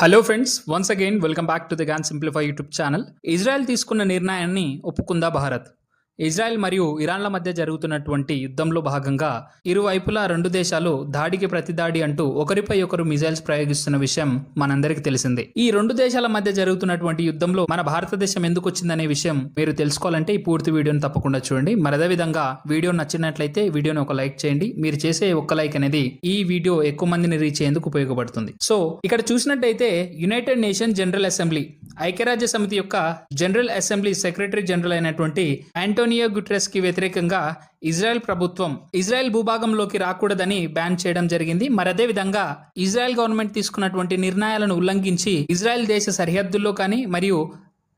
Hello friends, once again welcome back to the gone simplify YouTube channel. Israel తీసుకున్న నిర్ణయాన్ని ఒప్పుకుందా Bharat? Israel మరియు ఇరాన్ల మధ్య జరుగుతున్నటువంటి యుద్ధంలో భాగంగా ఇరువైపులా రెండు దేశాలు దాడికి ప్రతిదాడి అంటూ ఒకరిపై ఒకరు మిజైల్స్ ప్రయోగిస్తున్న విషయం మనందరికీ తెలిసిందే. ఈ రెండు దేశాల మధ్య జరుగుతున్నటువంటి యుద్ధంలో మన భారతదేశం ఎందుకు వచ్చిందనే విషయం మీరు తెలుసుకోవాలంటే ఈ పూర్తి వీడియోని తప్పకుండా చూడండి. మరి అదే విధంగా వీడియో నచ్చినట్లయితే వీడియోని ఒక లైక్ చేయండి. మీరు చేసే ఒక్క లైక్ అనేది ఈ వీడియో ఎక్కువ మందిని రీచ్ అయ్యేందుకు ఉపయోగపడుతుంది. సో ఇక్కడ చూసినట్టయితే యునైటెడ్ నేషన్ జనరల్ అసెంబ్లీ, ఐక్యరాజ్య సమితి యొక్క జనరల్ అసెంబ్లీ సెక్రటరీ జనరల్ అయినటువంటి ఆంటోనియో గుటెరెస్ కి వ్యతిరేకంగా ఇజ్రాయెల్ ప్రభుత్వం ఇజ్రాయెల్ భూభాగంలోకి రాకూడదని బ్యాన్ చేయడం జరిగింది. మరి అదే విధంగా ఇజ్రాయెల్ గవర్నమెంట్ తీసుకున్నటువంటి నిర్ణయాలను ఉల్లంఘించి ఇజ్రాయెల్ దేశ సరిహద్దుల్లో కానీ మరియు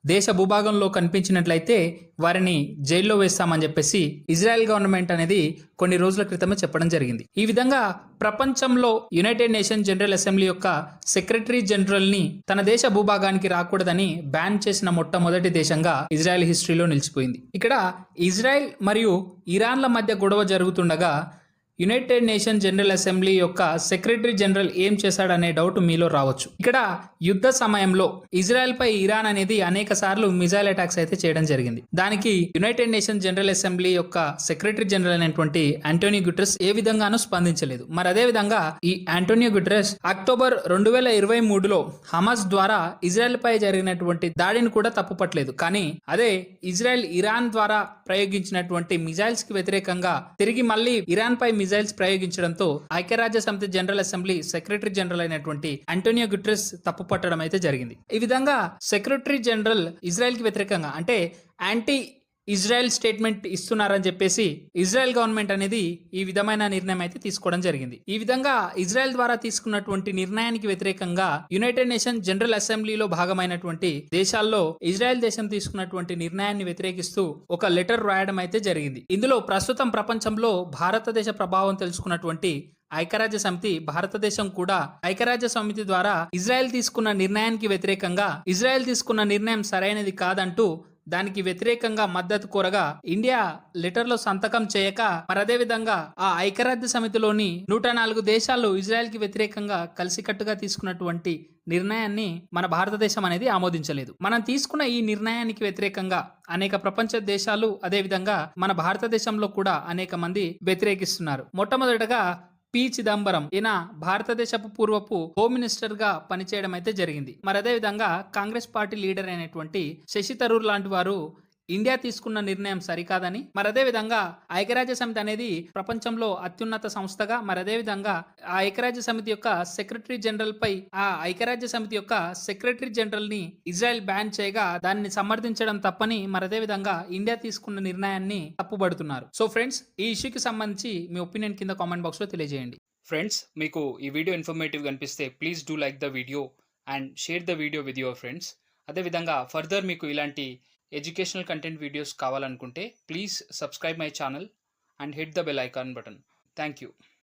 దేశ భూభాగంలో కనిపించినట్లయితే వారిని జైల్లో వేస్తామని చెప్పేసి ఇజ్రాయెల్ గవర్నమెంట్ అనేది కొన్ని రోజుల క్రితమే చెప్పడం జరిగింది. ఈ విధంగా ప్రపంచంలో యునైటెడ్ నేషన్ జనరల్ అసెంబ్లీ యొక్క సెక్రటరీ జనరల్ ని తన దేశ భూభాగానికి రాకూడదని బ్యాన్ చేసిన మొట్టమొదటి దేశంగా ఇజ్రాయెల్ హిస్టరీలో నిలిచిపోయింది. ఇక్కడ ఇజ్రాయెల్ మరియు ఇరాన్ల మధ్య గొడవ జరుగుతుండగా యునైటెడ్ నేషన్ జనరల్ అసెంబ్లీ యొక్క సెక్రటరీ జనరల్ ఏం చేశాడనే డౌట్ మీలో రావచ్చు. ఇక్కడ యుద్ధ సమయంలో ఇజ్రాయెల్ పై ఇరాన్ అనేది అనేక సార్లు మిజైల్ అటాక్స్ అయితే చేయడం జరిగింది. దానికి యునైటెడ్ నేషన్ జనరల్ అసెంబ్లీ యొక్క సెక్రటరీ జనరల్ అయినటువంటి ఆంటోనియో గుటెరెస్ ఏ విధంగానూ స్పందించలేదు. మరి అదే విధంగా ఈ ఆంటోనియో గుటెరెస్ అక్టోబర్ 2023లో హమాస్ ద్వారా ఇజ్రాయెల్ పై జరిగినటువంటి దాడిని కూడా తప్పుపట్టలేదు. కానీ అదే ఇజ్రాయెల్ ఇరాన్ ద్వారా ప్రయోగించినటువంటి మిజైల్స్ కి వ్యతిరేకంగా తిరిగి మళ్ళీ ఇరాన్ పై మిజైల్స్ ప్రయోగించడంతో ఐక్యరాజ్య సమితి జనరల్ అసెంబ్లీ సెక్రటరీ జనరల్ అయినటువంటి ఆంటోనియో గుటెరెస్ తప్పుపట్టడం అయితే జరిగింది. ఈ విధంగా సెక్రటరీ జనరల్ ఇజ్రాయెల్ కి వ్యతిరేకంగా అంటే యాంటీ ఇజ్రాయెల్ స్టేట్మెంట్ ఇస్తున్నారని చెప్పేసి ఇజ్రాయెల్ గవర్నమెంట్ అనేది ఈ విధమైన నిర్ణయం అయితే తీసుకోవడం జరిగింది. ఈ విధంగా ఇజ్రాయెల్ ద్వారా తీసుకున్నటువంటి నిర్ణయానికి వ్యతిరేకంగా యునైటెడ్ నేషన్ జనరల్ అసెంబ్లీలో భాగమైనటువంటి దేశాల్లో ఇజ్రాయెల్ దేశం తీసుకున్నటువంటి నిర్ణయాన్ని వ్యతిరేకిస్తూ ఒక లెటర్ రాయడం అయితే జరిగింది. ఇందులో ప్రస్తుతం ప్రపంచంలో భారతదేశ ప్రభావం తెలుసుకున్నటువంటి ఐక్యరాజ్య సమితి, భారతదేశం కూడా ఐక్యరాజ్య సమితి ద్వారా ఇజ్రాయెల్ తీసుకున్న నిర్ణయానికి వ్యతిరేకంగా ఇజ్రాయెల్ తీసుకున్న నిర్ణయం సరైనది కాదంటూ దానికి వ్యతిరేకంగా మద్దతు కోరగా ఇండియా లెటర్లో సంతకం చేయక మరి అదే విధంగా ఆ ఐక్యరాజ్య సమితిలోని 104 దేశాలు ఇజ్రాయెల్ కి వ్యతిరేకంగా కలిసికట్టుగా తీసుకున్నటువంటి నిర్ణయాన్ని మన భారతదేశం అనేది ఆమోదించలేదు. మనం తీసుకున్న ఈ నిర్ణయానికి వ్యతిరేకంగా అనేక ప్రపంచ దేశాలు అదే విధంగా మన భారతదేశంలో కూడా అనేక మంది వ్యతిరేకిస్తున్నారు. మొట్టమొదటగా పి చిదంబరం, ఈయన భారతదేశపు పూర్వపు హోమ్ మినిస్టర్ గా పనిచేయడం అయితే జరిగింది. మరి అదే విధంగా కాంగ్రెస్ పార్టీ లీడర్ అయినటువంటి శశి థరూర్ లాంటి వారు ఇండియా తీసుకున్న నిర్ణయం సరికాదని, మరి అదే విధంగా ఐక్యరాజ్య సమితి అనేది ప్రపంచంలో అత్యున్నత సంస్థగా, మరి అదే విధంగా ఆ ఐక్యరాజ్య సమితి యొక్క సెక్రటరీ జనరల్ పై ఆ ఐక్యరాజ్య సమితి యొక్క సెక్రటరీ జనరల్ ని ఇజ్రాయెల్ బ్యాన్ చేయగా దాన్ని సమర్థించడం తప్పని, మరి అదే విధంగా ఇండియా తీసుకున్న నిర్ణయాన్ని తప్పుబడుతున్నారు. సో ఫ్రెండ్స్, ఈ ఇష్యూకి సంబంధించి మీ ఒపీనియన్ కింద కామెంట్ బాక్స్ లో తెలియజేయండి. ఫ్రెండ్స్, మీకు ఈ వీడియో ఇన్ఫర్మేటివ్ అనిపిస్తే please do like the video and share the video with your friends. అదేవిధంగా ఫర్దర్ మీకు ఇలాంటి ఎడ్యుకేషనల్ కంటెంట్ వీడియోస్ కావాలనుకుంటే please subscribe my channel and hit the bell icon button. Thank you.